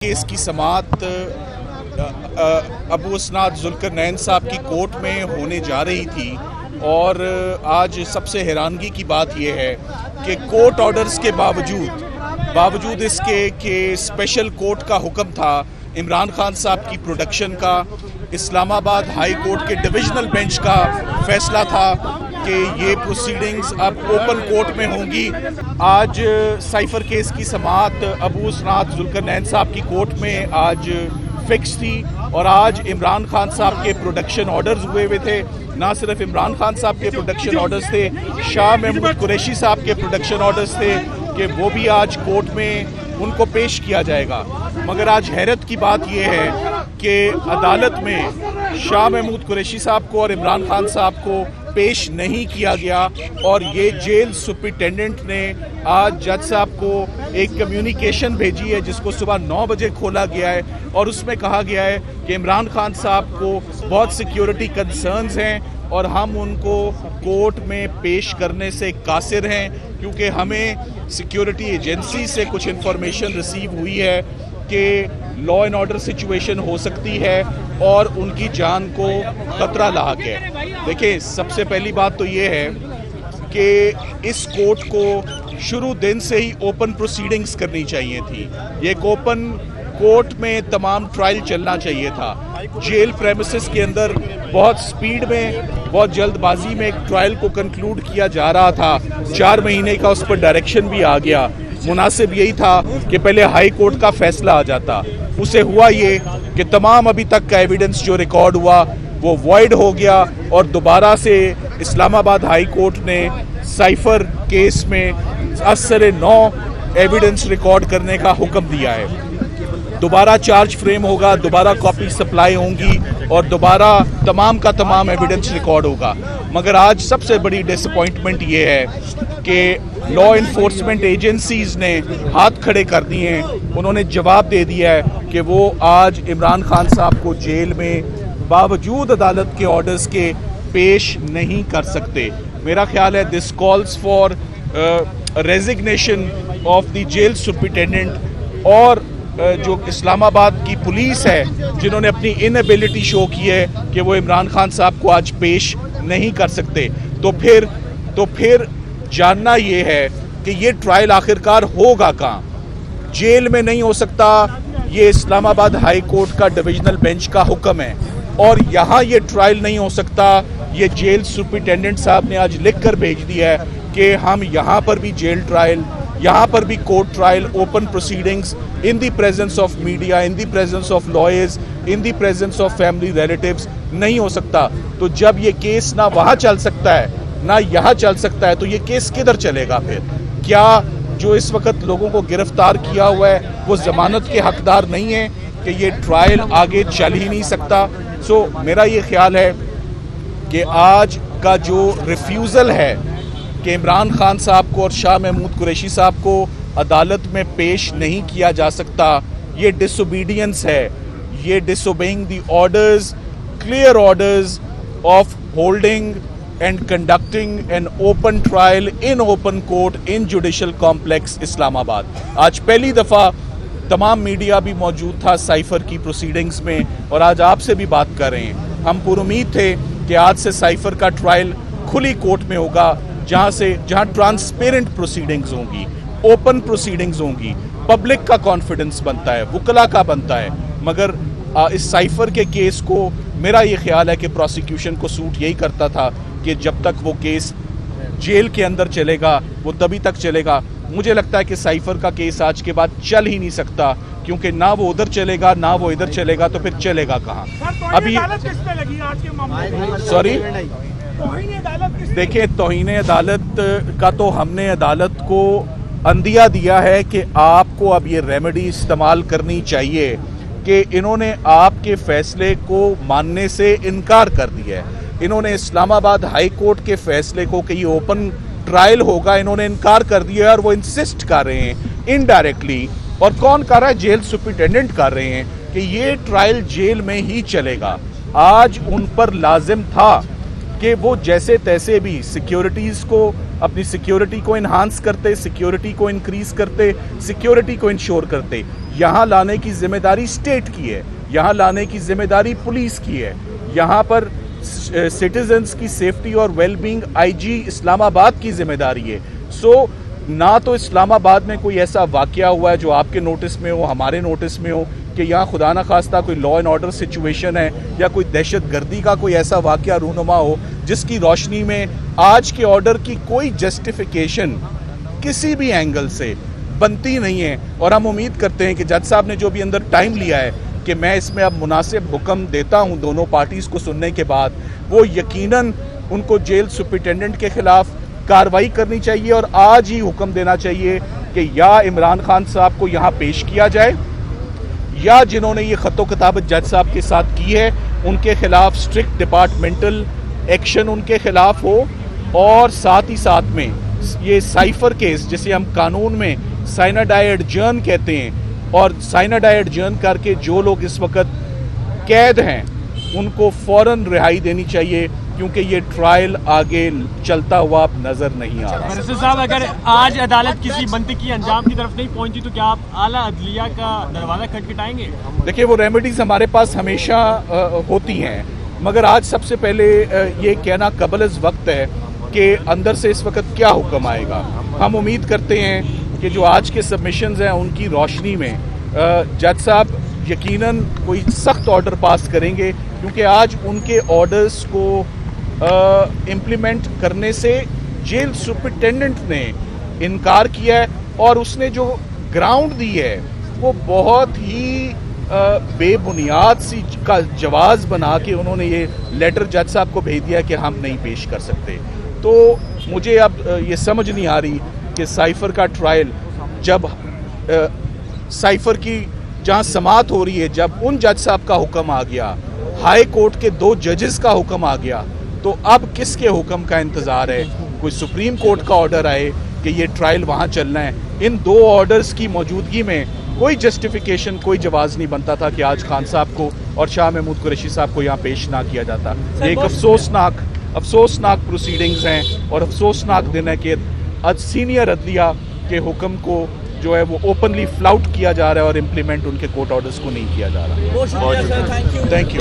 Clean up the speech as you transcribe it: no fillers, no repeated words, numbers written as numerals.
Case की समाअत अबू इसनाद जुल्करनैन साहब की कोर्ट में होने जा रही थी और आज सबसे हैरानगी की बात यह है कि कोर्ट ऑर्डर्स के बावजूद इसके कि स्पेशल कोर्ट का हुक्म था इमरान खान साहब की प्रोडक्शन का, इस्लामाबाद हाई कोर्ट के डिविजनल बेंच का फैसला था कि ये प्रोसीडिंग्स अब ओपन कोर्ट में होंगी। आज साइफर केस की समाअत अबू इसनाद जुल्करनैन साहब की कोर्ट में आज फिक्स थी और आज इमरान खान साहब के प्रोडक्शन ऑर्डर्स हुए थे। ना सिर्फ इमरान खान साहब के प्रोडक्शन ऑर्डर्स थे, शाह महमूद कुरैशी साहब के प्रोडक्शन ऑर्डर्स थे कि वो भी आज कोर्ट में उनको पेश किया जाएगा। मगर आज हैरत की बात यह है कि अदालत में शाह महमूद कुरैशी साहब को और इमरान खान साहब को पेश नहीं किया गया और ये जेल सुपरिटेंडेंट ने आज जज साहब को एक कम्युनिकेशन भेजी है जिसको सुबह 9 बजे खोला गया है और उसमें कहा गया है कि इमरान खान साहब को बहुत सिक्योरिटी कंसर्न्स हैं और हम उनको कोर्ट में पेश करने से कासिर हैं क्योंकि हमें सिक्योरिटी एजेंसी से कुछ इन्फॉर्मेशन रिसीव हुई है कि लॉ एंड ऑर्डर सिचुएशन हो सकती है और उनकी जान को खतरा लाक है। देखिए, सबसे पहली बात तो ये है कि इस कोर्ट को शुरू दिन से ही ओपन प्रोसीडिंग्स करनी चाहिए थी। ये ओपन कोर्ट में तमाम ट्रायल चलना चाहिए था। जेल प्रेमिसेस के अंदर बहुत स्पीड में, बहुत जल्दबाजी में एक ट्रायल को कंक्लूड किया जा रहा था। 4 महीने का उस पर डायरेक्शन भी आ गया। मुनासिब यही था कि पहले हाई कोर्ट का फैसला आ जाता। उसे हुआ ये कि तमाम अभी तक का एविडेंस जो रिकॉर्ड हुआ वो वॉइड हो गया और दोबारा से इस्लामाबाद हाई कोर्ट ने साइफर केस में असर 9 एविडेंस रिकॉर्ड करने का हुक्म दिया है। दोबारा चार्ज फ्रेम होगा, दोबारा कॉपी सप्लाई होंगी और दोबारा तमाम का तमाम एविडेंस रिकॉर्ड होगा। मगर आज सबसे बड़ी डिसअपॉइंटमेंट ये है कि लॉ इन्फोर्समेंट एजेंसीज ने हाथ खड़े कर दिए हैं। उन्होंने जवाब दे दिया है कि वो आज इमरान खान साहब को जेल में बावजूद अदालत के ऑर्डर्स के पेश नहीं कर सकते। मेरा ख्याल है this calls for resignation of the jail superintendent और जो इस्लामाबाद की पुलिस है जिन्होंने अपनी इनएबिलिटी शो की है कि वो इमरान खान साहब को आज पेश नहीं कर सकते। तो फिर जानना ये है कि ये ट्रायल आखिरकार होगा कहाँ? जेल में नहीं हो सकता। ये इस्लामाबाद हाई कोर्ट का डिविजनल बेंच का हुक्म है और यहाँ ये ट्रायल नहीं हो सकता। ये जेल सुपरिटेंडेंट साहब ने आज लिख कर भेज दिया है कि हम यहाँ पर भी जेल ट्रायल, यहाँ पर भी court trial, open proceedings in the presence of media, in the presence of lawyers, in the presence of family relatives नहीं हो सकता। तो जब ये केस ना वहाँ चल सकता है ना यहाँ चल सकता है तो ये केस किधर चलेगा फिर? क्या जो इस वक्त लोगों को गिरफ्तार किया हुआ है वो जमानत के हकदार नहीं है कि ये ट्रायल आगे चल ही नहीं सकता? सो मेरा ये ख्याल है कि आज का जो रिफ्यूज़ल है कि इमरान खान साहब को और शाह महमूद कुरैशी साहब को अदालत में पेश नहीं किया जा सकता, ये डिसोबीडियंस है। ये disobeying the orders, clear orders of holding and conducting an open trial in open court in judicial complex Islamabad. आज पहली दफ़ा तमाम मीडिया भी मौजूद था साइफर की प्रोसीडिंग्स में और आज आपसे भी बात कर रहे हैं। हम पुरुमीद थे कि आज से साइफर का ट्रायल खुली कोर्ट में होगा जहाँ ट्रांसपेरेंट प्रोसीडिंग्स होंगी, ओपन प्रोसीडिंग्स होंगी, पब्लिक का कॉन्फिडेंस बनता है, वकला का बनता है। मगर इस साइफर के केस को मेरा ये ख्याल है कि प्रोसिक्यूशन को सूट यही करता था कि जब तक वो केस जेल के अंदर चलेगा वो तभी तक चलेगा। मुझे लगता है कि साइफर का केस आज के बाद चल ही नहीं सकता क्योंकि ना वो उधर चलेगा ना वो इधर चलेगा, तो फिर चलेगा कहाँ? अभी सॉरी देखिए, तौहीन अदालत का तो हमने अदालत को अंदिया दिया है कि आपको अब ये रेमेडी इस्तेमाल करनी चाहिए कि इन्होंने आपके फैसले को मानने से इनकार कर दिया है। इन्होंने इस्लामाबाद हाई कोर्ट के फैसले को कि ये ओपन ट्रायल होगा, इन्होंने इनकार कर दिया है और वो इंसिस्ट कर रहे हैं इनडायरेक्टली। और कौन कर रहा है? जेल सुपरिटेंडेंट कर रहे हैं कि ये ट्रायल जेल में ही चलेगा। आज उन पर लाजिम था कि वो जैसे तैसे भी सिक्योरिटीज़ को, अपनी सिक्योरिटी को इन्हांस करते, सिक्योरिटी को इंक्रीज़ करते, सिक्योरिटी को इंश्योर करते। यहाँ लाने की जिम्मेदारी स्टेट की है, यहाँ लाने की जिम्मेदारी पुलिस की है, यहाँ पर सिटीजन्स की सेफ्टी और वेलबींग आईजी इस्लामाबाद की जिम्मेदारी है। सो ना तो इस्लामाबाद में कोई ऐसा वाकया हुआ है जो आपके नोटिस में हो, हमारे नोटिस में हो, कि यहाँ खुदा न खास्ता कोई लॉ एंड ऑर्डर सिचुएशन है या कोई दहशत गर्दी का कोई ऐसा वाकया रूनुमा हो जिसकी रोशनी में आज के ऑर्डर की कोई जस्टिफिकेशन किसी भी एंगल से बनती नहीं है। और हम उम्मीद करते हैं कि जज साहब ने जो भी अंदर टाइम लिया है कि मैं इसमें अब मुनासिब हुक्म देता हूँ दोनों पार्टीज़ को सुनने के बाद, वो यकीनन उनको जेल सुपरिटेंडेंट के खिलाफ कार्रवाई करनी चाहिए और आज ही हुक्म देना चाहिए कि या इमरान खान साहब को यहाँ पेश किया जाए या जिन्होंने ये खत्तो किताबत जज साहब के साथ की है उनके खिलाफ स्ट्रिक्ट डिपार्टमेंटल एक्शन उनके खिलाफ हो। और साथ ही साथ में ये साइफर केस जिसे हम कानून में साइनाडाई एडजर्न कहते हैं, और साइनाडाई एडजर्न करके जो लोग इस वक्त कैद हैं उनको फौरन रिहाई देनी चाहिए, क्योंकि ये ट्रायल आगे चलता हुआ अब नजर नहीं आ रहा। बैरिस्टर साहब, अगर आज अदालत किसी मंतकी अंजाम की तरफ नहीं पहुंची तो क्या आप आला अदलिया का दरवाजा खटखटाएंगे? देखिए, वो रेमेडीज हमारे पास हमेशा होती हैं, मगर आज सबसे पहले ये कहना कबल वक्त है कि अंदर से इस वक्त क्या हुक्म आएगा। हम उम्मीद करते हैं कि जो आज के सबमिशंस हैं उनकी रोशनी में जज साहब यकीनन कोई सख्त ऑर्डर पास करेंगे, क्योंकि आज उनके ऑर्डर्स को इम्प्लीमेंट करने से जेल सुपरिटेंडेंट ने इनकार किया है और उसने जो ग्राउंड दी है वो बहुत ही बेबुनियाद सी का जवाज़ बना के उन्होंने ये लेटर जज साहब को भेज दिया कि हम नहीं पेश कर सकते। तो मुझे अब ये समझ नहीं आ रही कि साइफर का ट्रायल जब साइफर की जहाँ समाअत हो रही है, जब उन जज साहब का हुक्म आ गया, हाई कोर्ट के 2 जजेस का हुक्म आ गया, तो अब किसके हुक्म का इंतज़ार है? कोई सुप्रीम कोर्ट का ऑर्डर आए कि ये ट्रायल वहाँ चलना है। इन 2 ऑर्डर्स की मौजूदगी में कोई जस्टिफिकेशन, कोई जवाज़ नहीं बनता था कि आज खान साहब को और शाह महमूद कुरैशी साहब को यहाँ पेश ना किया जाता। एक अफसोसनाक प्रोसीडिंग्स हैं और अफसोसनाक दिन है कि सीनियर अदलिया के हुक्म को जो है वो ओपनली फ्लाउट किया जा रहा है और इम्प्लीमेंट उनके कोर्ट ऑर्डर्स को नहीं किया जा रहा। Thank you. Thank you.